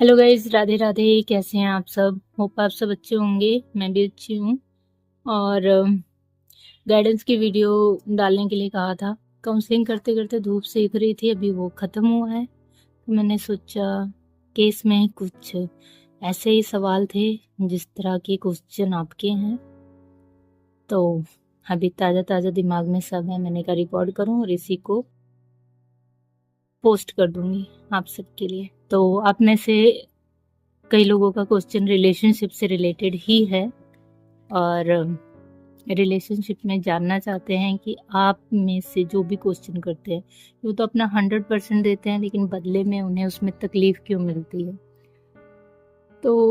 Hello guys, Radhe Radhe. कैसे हैं आप सब? होप आप सब अच्छे होंगे। मैं भी अच्छी हूँ। और गाइडेंस की वीडियो डालने के लिए कहा था। काउंसलिंग करते करते धूप सेक रही थी, अभी वो ख़त्म हुआ है। तो मैंने सोचा कि इसमें कुछ ऐसे ही सवाल थे जिस तरह के क्वेश्चन आपके हैं, तो अभी ताज़ा ताज़ा दिमाग में सब है। मैंने कहा रिकॉर्ड करूँ और इसी को पोस्ट कर दूँगी आप सबके लिए। तो आप में से कई लोगों का क्वेश्चन रिलेशनशिप से रिलेटेड ही है और रिलेशनशिप में जानना चाहते हैं कि आप में से जो भी क्वेश्चन करते हैं वो तो अपना 100% देते हैं, लेकिन बदले में उन्हें उसमें तकलीफ क्यों मिलती है। तो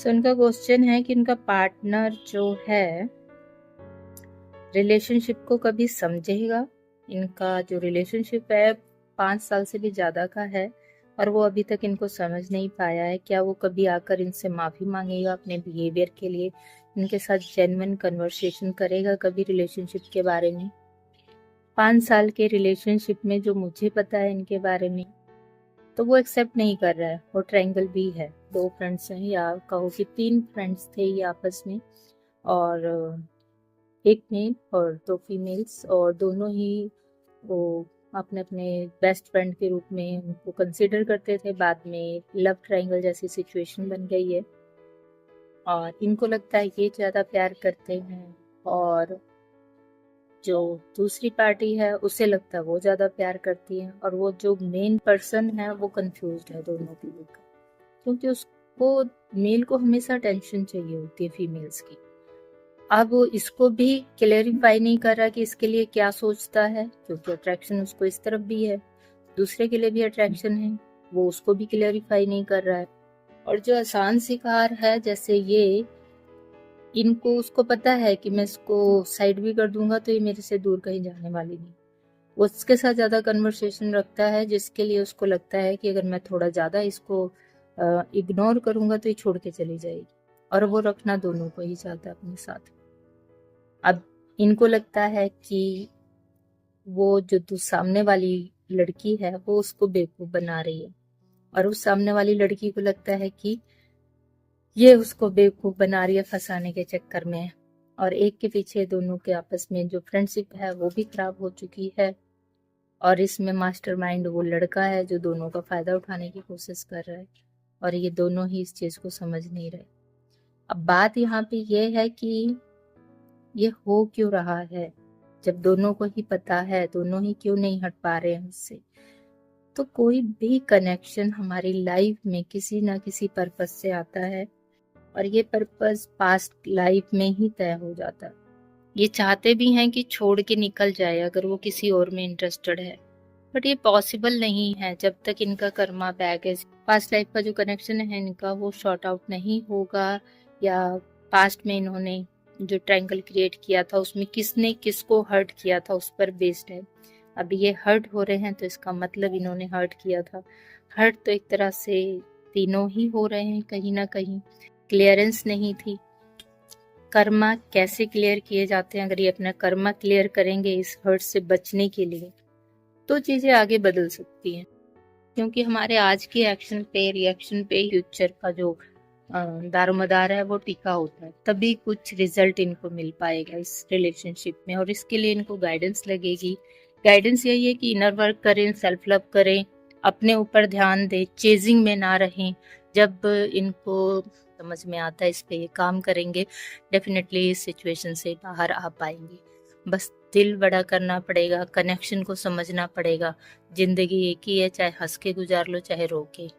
उनका क्वेश्चन है कि उनका पार्टनर जो है रिलेशनशिप को कभी समझेगा। इनका जो रिलेशनशिप है 5 साल से भी ज़्यादा का है और वो अभी तक इनको समझ नहीं पाया है। क्या वो कभी आकर इनसे माफ़ी मांगेगा अपने बिहेवियर के लिए, इनके साथ जेन्युइन कन्वर्सेशन करेगा कभी रिलेशनशिप के बारे में। 5 साल के रिलेशनशिप में जो मुझे पता है इनके बारे में, तो वो एक्सेप्ट नहीं कर रहा है। और ट्रायंगल भी है, 2 फ्रेंड्स हैं, या कहो कि 3 फ्रेंड्स थे ये आपस में, और एक मेल और 2 फीमेल्स, और दोनों ही वो अपने अपने बेस्ट फ्रेंड के रूप में उनको कंसिडर करते थे। बाद में लव ट्रायंगल जैसी सिचुएशन बन गई है और इनको लगता है ये ज़्यादा प्यार करते हैं और जो दूसरी पार्टी है उसे लगता है वो ज़्यादा प्यार करती है। और वो जो मेन पर्सन है वो कंफ्यूज्ड है दोनों को लेकर, क्योंकि उसको मेल को हमेशा टेंशन चाहिए होती है फीमेल्स की। अब वो इसको भी क्लेरिफाई नहीं कर रहा कि इसके लिए क्या सोचता है, क्योंकि अट्रैक्शन उसको इस तरफ भी है, दूसरे के लिए भी अट्रैक्शन है, वो उसको भी क्लेरिफाई नहीं कर रहा है। और जो आसान शिकार है जैसे ये, इनको उसको पता है कि मैं इसको साइड भी कर दूंगा तो ये मेरे से दूर कहीं जाने वाली नहीं। वो उसके साथ ज़्यादा कन्वर्सेशन रखता है, जिसके लिए उसको लगता है कि अगर मैं थोड़ा ज़्यादा इसको इग्नोर करूंगा तो ये छोड़ के चली जाएगी। और वो रखना दोनों को ही चाहता है अपने साथ। अब इनको लगता है कि वो जो सामने वाली लड़की है वो उसको बेवकूफ़ बना रही है, और उस सामने वाली लड़की को लगता है कि ये उसको बेवकूफ़ बना रही है फंसाने के चक्कर में। और एक के पीछे दोनों के आपस में जो फ्रेंडशिप है वो भी खराब हो चुकी है। और इसमें मास्टरमाइंड वो लड़का है जो दोनों का फ़ायदा उठाने की कोशिश कर रहा है, और ये दोनों ही इस चीज़ को समझ नहीं रहे। अब बात यहाँ पे ये है कि ये हो क्यों रहा है, जब दोनों को ही पता है, दोनों ही क्यों नहीं हट पा रहे हैं इससे। तो कोई भी कनेक्शन हमारी लाइफ में किसी ना किसी पर्पस से आता है, और ये पर्पस पास्ट लाइफ में ही तय हो जाता है। ये चाहते भी हैं कि छोड़ के निकल जाए अगर वो किसी और में इंटरेस्टेड है, बट ये पॉसिबल नहीं है जब तक इनका कर्मा बैगेज, पास्ट लाइफ का जो कनेक्शन है इनका, वो शॉर्ट आउट नहीं होगा, या पास्ट में इन्होंने जो ट्रायंगल क्रिएट किया था उसमें किसने किसको हर्ट किया था उस पर बेस्ड है। अभी ये हर्ट हो रहे हैं तो इसका मतलब इन्होंने हर्ट किया था। हर्ट तो एक तरह से तीनों ही हो रहे हैं, कहीं ना कहीं क्लियरेंस नहीं थी। कर्मा कैसे क्लियर किए जाते हैं, अगर ये अपना कर्मा क्लियर करेंगे इस हर्ट से बचने के लिए, तो चीज़ें आगे बदल सकती हैं। क्योंकि हमारे आज के एक्शन पे, रिएक्शन पे फ्यूचर का जो दारोमदार है वो टिका होता है, तभी कुछ रिजल्ट इनको मिल पाएगा इस रिलेशनशिप में। और इसके लिए इनको गाइडेंस लगेगी। गाइडेंस यही है कि इनर वर्क करें, सेल्फ लव करें, अपने ऊपर ध्यान दें, चेजिंग में ना रहें। जब इनको समझ में आता है इस पे ये काम करेंगे, डेफिनेटली इस सिचुएशन से बाहर आ पाएंगे। बस दिल बड़ा करना पड़ेगा, कनेक्शन को समझना पड़ेगा। जिंदगी एक ही है, चाहे हंस के गुजार लो चाहे रो के।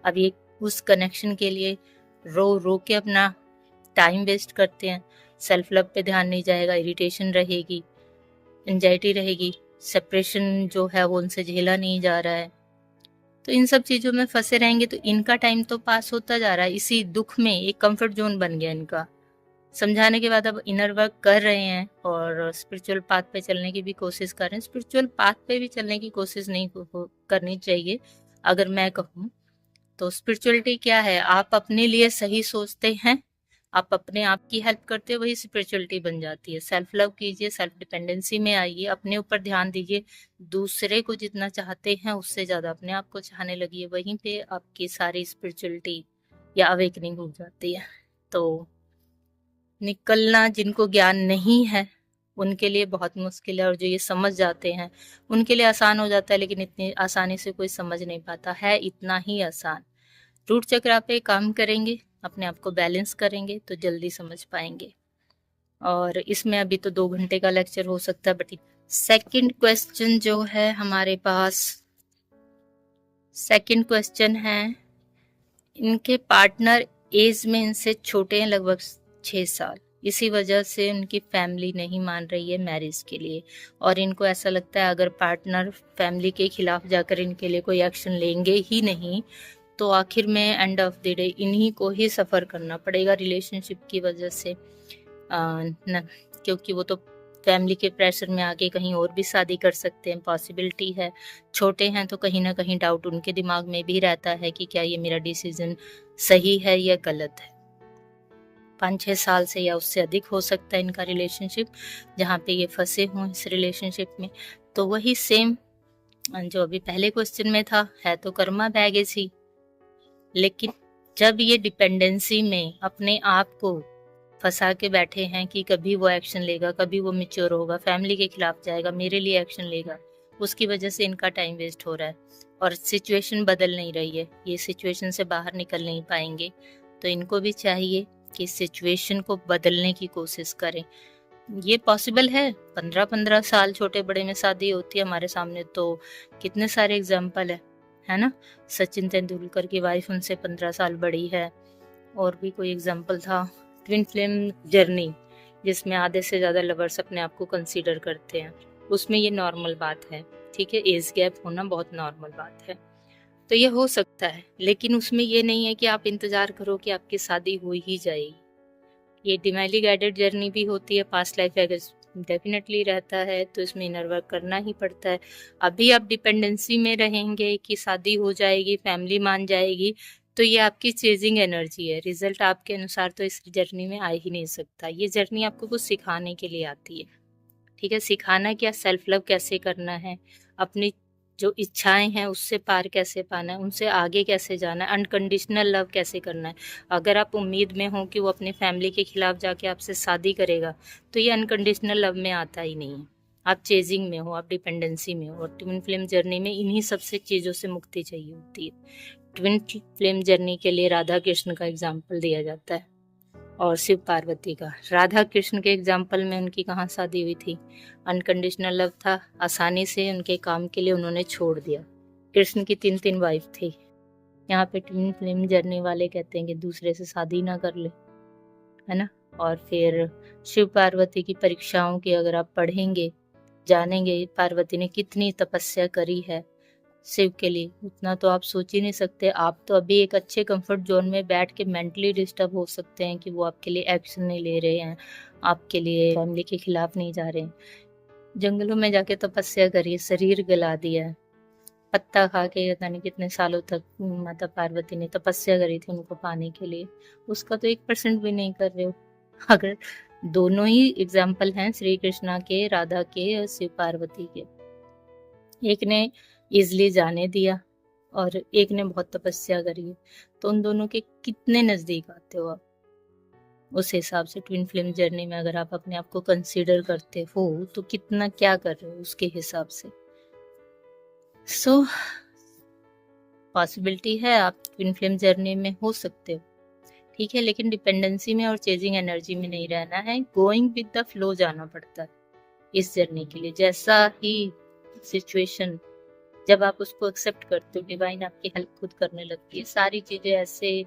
अब ये उस कनेक्शन के लिए रो रो के अपना टाइम वेस्ट करते हैं, सेल्फ लव पे ध्यान नहीं जाएगा, इरिटेशन रहेगी, एंजाइटी रहेगी, सेपरेशन जो है वो उनसे झेला नहीं जा रहा है, तो इन सब चीज़ों में फंसे रहेंगे। तो इनका टाइम तो पास होता जा रहा है इसी दुख में, एक कंफर्ट जोन बन गया इनका। समझाने के बाद अब इनर वर्क कर रहे हैं और स्पिरिचुअल पाथ पे चलने की भी कोशिश कर रहे हैं। स्पिरिचुअल पाथ पे भी चलने की कोशिश नहीं करनी चाहिए अगर मैं कहूँ तो। स्पिरिचुअलिटी क्या है, आप अपने लिए सही सोचते हैं, आप अपने आप की हेल्प करते हो, वही स्पिरिचुअलिटी बन जाती है। सेल्फ लव कीजिए, सेल्फ डिपेंडेंसी में आइए, अपने ऊपर ध्यान दीजिए, दूसरे को जितना चाहते हैं उससे ज्यादा अपने आप को चाहने लगिए, वहीं पे आपकी सारी स्पिरिचुअलिटी या अवेकनिंग हो जाती है। तो निकलना जिनको ज्ञान नहीं है उनके लिए बहुत मुश्किल है, और जो ये समझ जाते हैं उनके लिए आसान हो जाता है, लेकिन इतनी आसानी से कोई समझ नहीं पाता है, इतना ही आसान। रूट चक्र पे काम करेंगे, अपने आप को बैलेंस करेंगे तो जल्दी समझ पाएंगे। और इसमें अभी तो 2 घंटे का लेक्चर हो सकता है, बट सेकंड क्वेश्चन जो है हमारे पास, सेकंड क्वेश्चन है, इनके पार्टनर एज में इनसे छोटे हैं लगभग 6 साल, इसी वजह से उनकी फैमिली नहीं मान रही है मैरिज के लिए, और इनको ऐसा लगता है अगर पार्टनर फैमिली के खिलाफ जाकर इनके लिए कोई एक्शन लेंगे ही नहीं तो आखिर में एंड ऑफ द डे इन्हीं को ही सफ़र करना पड़ेगा रिलेशनशिप की वजह से, क्योंकि वो तो फैमिली के प्रेशर में आके कहीं और भी शादी कर सकते हैं, पॉसिबिलिटी है। छोटे हैं तो कहीं ना कहीं डाउट उनके दिमाग में भी रहता है कि क्या ये मेरा डिसीजन सही है या गलत है। 5-6 साल से या उससे अधिक हो सकता है इनका रिलेशनशिप जहाँ पे ये फंसे हों इस रिलेशनशिप में। तो वही सेम जो अभी पहले क्वेश्चन में था, है तो कर्मा बैगेज ही, लेकिन जब ये डिपेंडेंसी में अपने आप को फंसा के बैठे हैं कि कभी वो एक्शन लेगा, कभी वो मैच्योर होगा, फैमिली के खिलाफ जाएगा, मेरे लिए एक्शन लेगा, उसकी वजह से इनका टाइम वेस्ट हो रहा है और सिचुएशन बदल नहीं रही है, ये सिचुएशन से बाहर निकल नहीं पाएंगे। तो इनको भी चाहिए कि सिचुएशन को बदलने की कोशिश करें। ये पॉसिबल है, 15-15 साल छोटे बड़े में शादी होती है, हमारे सामने तो कितने सारे एग्जाम्पल है ना। सचिन तेंदुलकर की वाइफ उनसे 15 साल बड़ी है, और भी कोई एग्जाम्पल था, ट्विन फ्लेम जर्नी जिसमें आधे से ज़्यादा लवर्स अपने आप को कंसीडर करते हैं, उसमें ये नॉर्मल बात है, ठीक है, एज गैप होना बहुत नॉर्मल बात है। तो ये हो सकता है, लेकिन उसमें ये नहीं है कि आप इंतज़ार करो कि आपकी शादी हो ही जाएगी। ये डिवाइनली गाइडेड जर्नी भी होती है, पास्ट लाइफ अगर डेफिनेटली रहता है तो इसमें इनर वर्क करना ही पड़ता है। अभी आप डिपेंडेंसी में रहेंगे कि शादी हो जाएगी, फैमिली मान जाएगी, तो ये आपकी चेजिंग एनर्जी है, रिजल्ट आपके अनुसार तो इस जर्नी में आ ही नहीं सकता। ये जर्नी आपको कुछ सिखाने के लिए आती है, ठीक है। सिखाना क्या, सेल्फ लव कैसे करना है, अपनी जो इच्छाएं हैं उससे पार कैसे पाना है, उनसे आगे कैसे जाना है, अनकंडीशनल लव कैसे करना है। अगर आप उम्मीद में हो कि वो अपनी फैमिली के खिलाफ जाके आपसे शादी करेगा तो ये अनकंडीशनल लव में आता ही नहीं है। आप चेजिंग में हो, आप डिपेंडेंसी में हो, और ट्विन फ्लेम जर्नी में इन्हीं सबसे चीज़ों से मुक्ति चाहिए होती है। ट्विन फ्लेम जर्नी के लिए राधा कृष्ण का एग्जाम्पल दिया जाता है और शिव पार्वती का। राधा कृष्ण के एग्जाम्पल में उनकी कहाँ शादी हुई थी, अनकंडीशनल लव था, आसानी से उनके काम के लिए उन्होंने छोड़ दिया। कृष्ण की 3-3 वाइफ थी। यहाँ पे ट्विन फ्लेम जर्नी वाले कहते हैं कि दूसरे से शादी ना कर ले, है ना। और फिर शिव पार्वती की परीक्षाओं की अगर आप पढ़ेंगे, जानेंगे पार्वती ने कितनी तपस्या करी है शिव के लिए, उतना तो आप सोच ही नहीं सकते। आप तो अभी एक अच्छे कंफर्ट जोन में बैठ के मेंटली डिस्टर्ब हो सकते हैं कि वो आपके लिए एक्शन नहीं ले रहे हैं, आपके लिए फैमिली के खिलाफ नहीं जा रहे हैं। जंगलों में जाके तपस्या करिए, शरीर गला दिया है, पत्ता खा के पता नहीं कितने सालों तक माता पार्वती ने तपस्या करी थी उनको पाने के लिए, उसका तो 1% भी नहीं कर रहे हो। अगर दोनों ही एग्जाम्पल हैं श्री कृष्णा के, राधा के और शिव पार्वती के, एक ने इजली जाने दिया और एक ने बहुत तपस्या करी है, तो उन दोनों के कितने नजदीक आते हो आप। उस हिसाब से ट्विन फ्लेम जर्नी में अगर आप अपने आप को कंसीडर करते हो तो कितना क्या कर रहे हो उसके हिसाब से। सो पॉसिबिलिटी है आप ट्विन फ्लेम जर्नी में हो सकते हो, ठीक है, लेकिन डिपेंडेंसी में और चेजिंग एनर्जी में नहीं रहना है, गोइंग विद द फ्लो जाना पड़ता है इस जर्नी के लिए। जैसा ही सिचुएशन, जब आप उसको एक्सेप्ट करते हो, डिवाइन आपकी हेल्प खुद करने लगती है, सारी चीजें ऐसे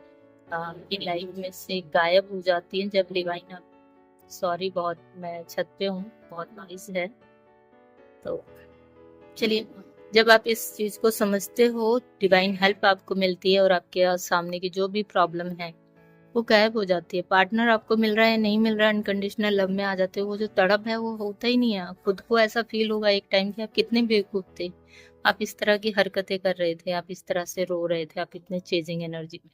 आपकी लाइफ में से गायब हो जाती हैं जब डिवाइन आप, सॉरी बहुत मैं छत पे हूँ, बहुत नॉइज है, तो चलिए, जब आप इस चीज को समझते हो डिवाइन हेल्प आपको मिलती है और आपके सामने की जो भी प्रॉब्लम है वो गायब हो जाती है। पार्टनर आपको मिल रहा है नहीं मिल रहा है, अनकंडीशनल लव में आ जाते हो, वो जो तड़प है वो होता ही नहीं है। खुद को ऐसा फील होगा एक टाइम कि आप कितने बेवकूफ थे, आप इस तरह की हरकतें कर रहे थे, आप इस तरह से रो रहे थे, आप इतने चेजिंग एनर्जी में।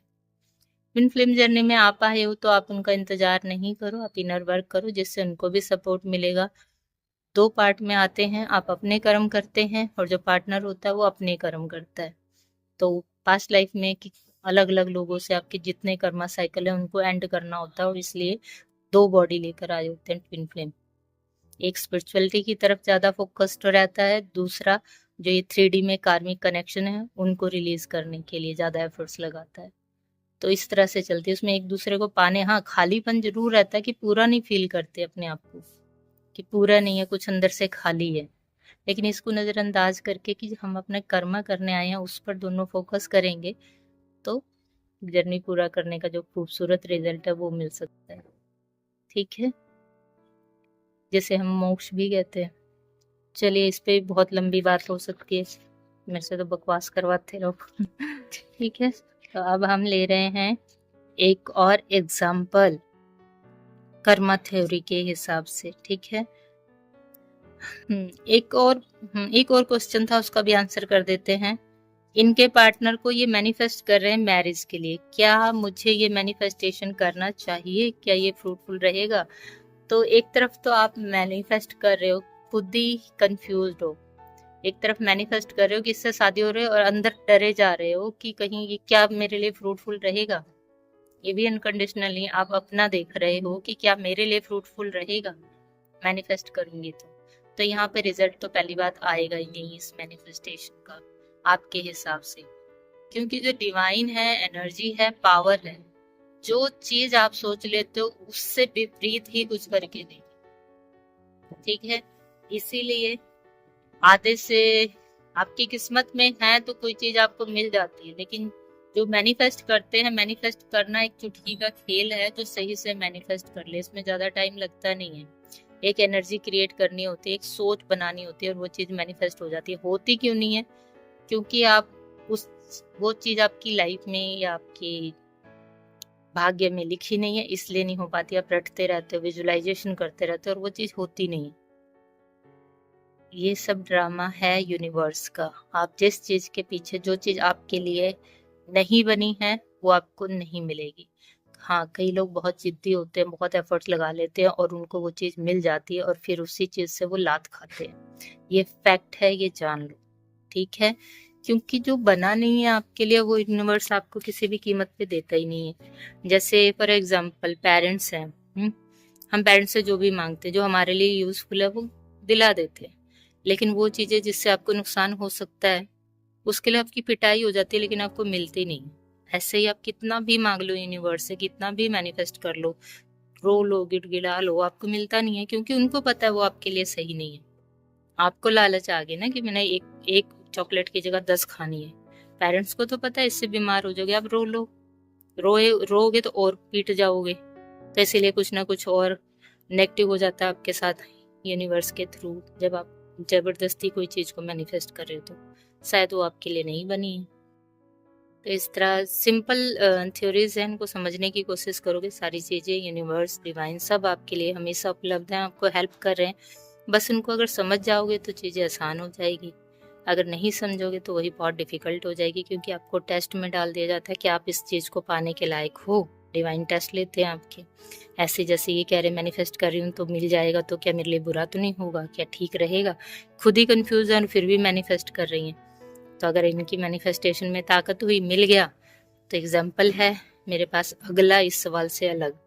ट्विन फ्लेम जर्नी में आप आए हो तो आप उनका इंतजार नहीं करो, आप इनर वर्क करो जिससे उनको भी सपोर्ट मिलेगा। 2 पार्ट में आते हैं, आप अपने कर्म करते हैं और जो पार्टनर होता है वो अपने कर्म करता है। तो पास्ट लाइफ में अलग अलग लोगों से आपके जितने कर्मा साइकिल है उनको एंड करना होता है, और इसलिए 2 बॉडी लेकर आए होते हैं ट्विन फ्लेम। एक स्पिरिचुअलिटी की तरफ ज्यादा फोकस्ड रहता है, दूसरा जो ये 3D में कार्मिक कनेक्शन है उनको रिलीज करने के लिए ज्यादा एफर्ट्स लगाता है। तो इस तरह से चलती है, उसमें एक दूसरे को पाने, हाँ खालीपन जरूर रहता है कि पूरा नहीं फील करते अपने आप को, कि पूरा नहीं है, कुछ अंदर से खाली है। लेकिन इसको नजरअंदाज करके कि हम अपने कर्म करने आए हैं उस पर दोनों फोकस करेंगे तो जर्नी पूरा करने का जो खूबसूरत रिजल्ट है वो मिल सकता है। ठीक है, जैसे हम मोक्ष भी कहते हैं। चलिए, इस पे बहुत लंबी बात हो सकती है, मेरे से तो बकवास करवाते रहो। ठीक है, तो अब हम ले रहे हैं एक और एग्जाम्पल कर्मा थ्योरी के हिसाब से। ठीक है, एक और क्वेश्चन था, उसका भी आंसर कर देते हैं। इनके पार्टनर को ये मैनिफेस्ट कर रहे हैं मैरिज के लिए, क्या मुझे ये मैनिफेस्टेशन करना चाहिए, क्या ये फ्रूटफुल रहेगा? तो एक तरफ तो आप मैनिफेस्ट कर रहे हो, खुद ही कंफ्यूज्ड हो। एक तरफ मैनिफेस्ट कर रहे हो कि इससे शादी हो रही है और अंदर डरे जा रहे हो कि कहीं ये क्या मेरे लिए फ्रूटफुल रहेगा। ये भी अनकंडीशनली आप अपना देख रहे हो कि क्या मेरे लिए फ्रूटफुल रहेगा मैनिफेस्ट करूंगी तो यहाँ पे रिजल्ट तो पहली बात आएगा ही नहीं इस मैनिफेस्टेशन का आपके हिसाब से, क्योंकि जो डिवाइन है, एनर्जी है, पावर है, जो चीज आप सोच लेते हो उससे विपरीत ही कुछ करके देगी। ठीक है, इसीलिए आधे से आपकी किस्मत में है तो कोई चीज आपको मिल जाती है, लेकिन जो मैनिफेस्ट करते हैं, मैनिफेस्ट करना एक चुटकी का खेल है, जो सही से मैनिफेस्ट कर ले, इसमें ज्यादा टाइम लगता नहीं है। एक एनर्जी क्रिएट करनी होती है, एक सोच बनानी होती है और वो चीज मैनिफेस्ट हो जाती है। होती क्यों नहीं है? क्योंकि आप वो चीज आपकी लाइफ में या आपके भाग्य में लिखी नहीं है, इसलिए नहीं हो पाती। आप रटते रहते हो, विजुअलाइजेशन करते रहते हो और वो चीज होती नहीं है। ये सब ड्रामा है यूनिवर्स का। आप जिस चीज के पीछे, जो चीज आपके लिए नहीं बनी है वो आपको नहीं मिलेगी। हाँ, कई लोग बहुत जिद्दी होते हैं, बहुत एफर्ट्स लगा लेते हैं और उनको वो चीज मिल जाती है और फिर उसी चीज से वो लात खाते हैं। ये फैक्ट है, ये जान लो। ठीक है, क्योंकि जो बना नहीं है आपके लिए वो यूनिवर्स आपको किसी भी कीमत पे देता ही नहीं है। जैसे फॉर एग्जाम्पल पेरेंट्स हैं, हम पेरेंट्स से जो भी मांगते हैं, जो हमारे लिए यूजफुल है वो दिला देते हैं, लेकिन वो चीजें जिससे आपको नुकसान हो सकता है उसके लिए आपकी पिटाई हो जाती है, लेकिन आपको मिलती नहीं। ऐसे ही आप कितना भी मांग लो यूनिवर्स से, कितना भी मैनिफेस्ट कर लो, रो लो, गिड़गिड़ा लो, आपको मिलता नहीं है, क्योंकि उनको पता है वो आपके लिए सही नहीं है। आपको लालच आ गया ना कि मैंने एक चॉकलेट की जगह 10 खानी है। पेरेंट्स को तो पता है इससे बीमार हो जाओगे, आप रो लो, रोगे तो और पीट जाओगे। तो इसीलिए कुछ ना कुछ और नेगेटिव हो जाता है आपके साथ यूनिवर्स के थ्रू। जब आप जबरदस्ती कोई चीज को मैनिफेस्ट कर रहे हो तो शायद वो आपके लिए नहीं बनी है। तो इस तरह सिंपल थ्योरीज हैं, इनको समझने की कोशिश करोगे, सारी चीजें, यूनिवर्स, डिवाइन, सब आपके लिए हमेशा उपलब्ध हैं, आपको हेल्प कर रहे हैं। बस इनको अगर समझ जाओगे तो चीजें आसान हो जाएगी, अगर नहीं समझोगे तो वही बहुत डिफिकल्ट हो जाएगी, क्योंकि आपको टेस्ट में डाल दिया जाता है कि आप इस चीज को पाने के लायक हो। डिवाइन टेस्ट लेते हैं आपके, ऐसे जैसे ये कह रहे मैनिफेस्ट कर रही हूँ तो मिल जाएगा, तो क्या मेरे लिए बुरा तो नहीं होगा, क्या ठीक रहेगा? खुद ही कंफ्यूज है और फिर भी मैनिफेस्ट कर रही हैं। तो अगर इनकी मैनिफेस्टेशन में ताकत हुई, मिल गया, तो एग्जाम्पल है मेरे पास अगला इस सवाल से अलग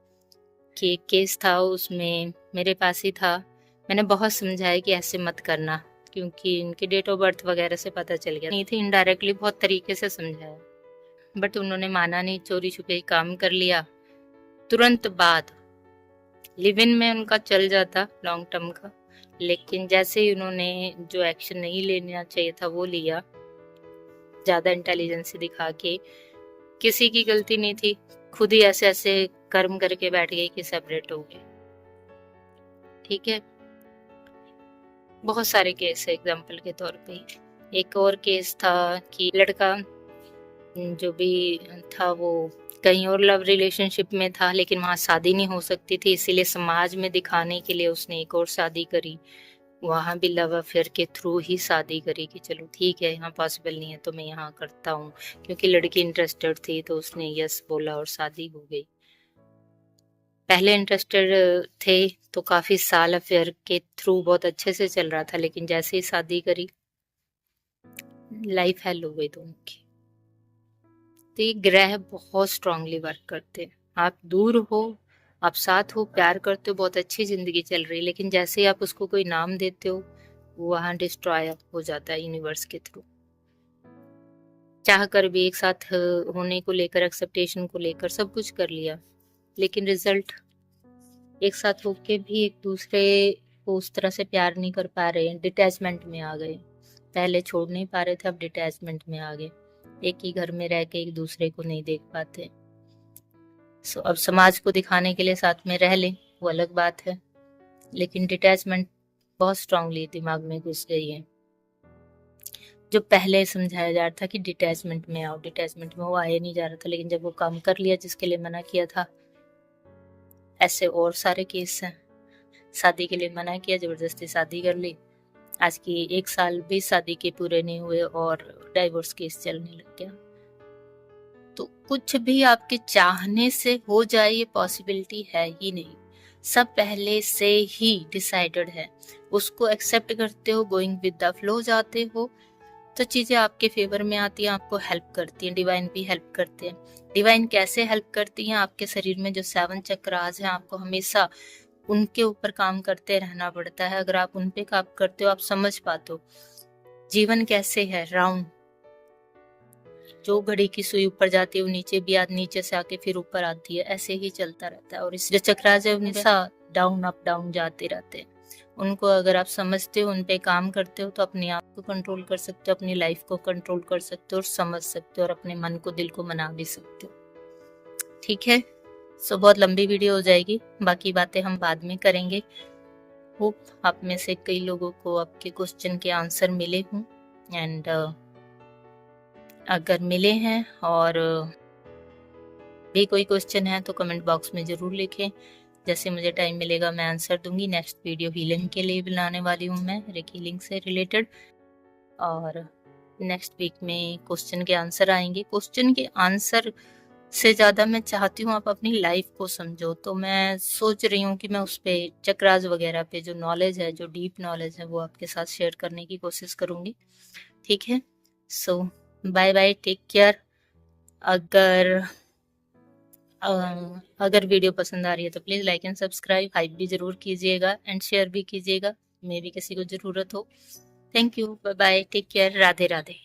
कि एक केस था, उसमें मेरे पास ही था, मैंने बहुत समझाया कि ऐसे मत करना, क्योंकि इनकी डेट ऑफ बर्थ वगैरह से पता चल गया नहीं थी, इनडायरेक्टली बहुत तरीके से समझाया, बट उन्होंने माना नहीं, चोरी छुपे काम कर लिया। तुरंत बाद लिव इन में उनका चल जाता लॉन्ग टर्म का, लेकिन जैसे ही उन्होंने जो एक्शन नहीं लेना चाहिए था वो लिया, ज्यादा इंटेलिजेंस दिखा के, किसी की गलती नहीं थी, खुद ही ऐसे ऐसे कर्म करके बैठ गए कि सेपरेट हो गए। ठीक है, बहुत सारे केस है एग्जाम्पल के तौर पे। एक और केस था कि लड़का जो भी था वो कहीं और लव रिलेशनशिप में था, लेकिन वहां शादी नहीं हो सकती थी, इसीलिए समाज में दिखाने के लिए उसने एक और शादी करी। वहाँ भी लव अफेयर के थ्रू ही शादी करी कि चलो ठीक है, यहाँ पॉसिबल नहीं है तो मैं यहाँ करता हूँ, क्योंकि लड़की इंटरेस्टेड थी तो उसने यस बोला और शादी हो गई। पहले इंटरेस्टेड थे तो काफी साल अफेयर के थ्रू बहुत अच्छे से चल रहा था, लेकिन जैसे ही शादी करी लाइफ हेल हो गई दोनों की। तो ये ग्रह बहुत स्ट्रांगली वर्क करते हैं। आप दूर हो, आप साथ हो, प्यार करते हो, बहुत अच्छी जिंदगी चल रही है, लेकिन जैसे ही आप उसको कोई नाम देते हो वो वहां डिस्ट्रॉय हो जाता है यूनिवर्स के थ्रू। चाह कर भी एक साथ होने को लेकर, एक्सेप्टेशन को लेकर सब कुछ कर लिया, लेकिन रिजल्ट एक साथ होके भी एक दूसरे को उस तरह से प्यार नहीं कर पा रहे हैं, डिटैचमेंट में आ गए। पहले छोड़ नहीं पा रहे थे, अब डिटैचमेंट में आ गए, एक ही घर में रह के एक दूसरे को नहीं देख पाते। सो अब समाज को दिखाने के लिए साथ में रह लें वो अलग बात है, लेकिन डिटैचमेंट बहुत स्ट्रांगली दिमाग में घुस गई है। जो पहले समझाया जा रहा था कि डिटैचमेंट में आओ, डिटैचमेंट में, वो आया नहीं जा रहा था, लेकिन जब वो काम कर लिया जिसके लिए मना किया था, ऐसे और सारे केस हैं। शादी के लिए मना किया, जबरदस्ती शादी कर ली, आज की 1 साल भी शादी के पूरे नहीं हुए और डाइवोर्स केस चलने लग गया। तो कुछ भी आपके चाहने से हो जाए ये पॉसिबिलिटी है ही नहीं, सब पहले से ही डिसाइडेड है। उसको एक्सेप्ट करते हो, गोइंग विद द फ्लो जाते हो, तो चीजें आपके फेवर में आती हैं, आपको हेल्प करती हैं। डिवाइन भी हेल्प करते हैं। डिवाइन कैसे हेल्प करती हैं? आपके शरीर में जो 7 चक्रास हैं, आपको हमेशा उनके ऊपर काम करते रहना पड़ता है। अगर आप उन पे काम करते हो, आप समझ पाते हो जीवन कैसे है, राउंड। जो घड़ी की सुई ऊपर जाती है वो नीचे भी नीचे से आके फिर ऊपर आती है, ऐसे ही चलता रहता है। और इस जो चक्रास है हमेशा डाउन अप डाउन जाते रहते हैं। उनको अगर आप समझते हो, उन पे काम करते हो, तो अपने आप को कंट्रोल कर सकते हो, अपनी लाइफ को कंट्रोल कर सकते हो और समझ सकते हो, और अपने मन को, दिल को मना भी सकते हो। ठीक है, सो बहुत लंबी वीडियो हो जाएगी, बाकी बातें हम बाद में करेंगे। होप आप में से कई लोगों को आपके क्वेश्चन के आंसर मिले हों, एंड अगर मिले हैं और भी कोई क्वेश्चन है तो कमेंट बॉक्स में जरूर लिखें। जैसे मुझे टाइम मिलेगा मैं आंसर दूंगी। नेक्स्ट वीडियो हीलिंग के लिए बनाने वाली हूँ मैं, हीलिंग से रिलेटेड, और नेक्स्ट वीक में क्वेश्चन के आंसर आएंगे। क्वेश्चन के आंसर से ज़्यादा मैं चाहती हूँ आप अपनी लाइफ को समझो, तो मैं सोच रही हूँ कि मैं उस पर चक्रास वगैरह पे जो नॉलेज है, जो डीप नॉलेज है, वो आपके साथ शेयर करने की कोशिश करूँगी। ठीक है, सो बाय बाय, टेक केयर। अगर वीडियो पसंद आ रही है तो please like and subscribe, hype भी ज़रूर कीजिएगा एंड शेयर भी कीजिएगा, मे भी किसी को ज़रूरत हो। Thank you, bye bye, take care, Radhe Radhe.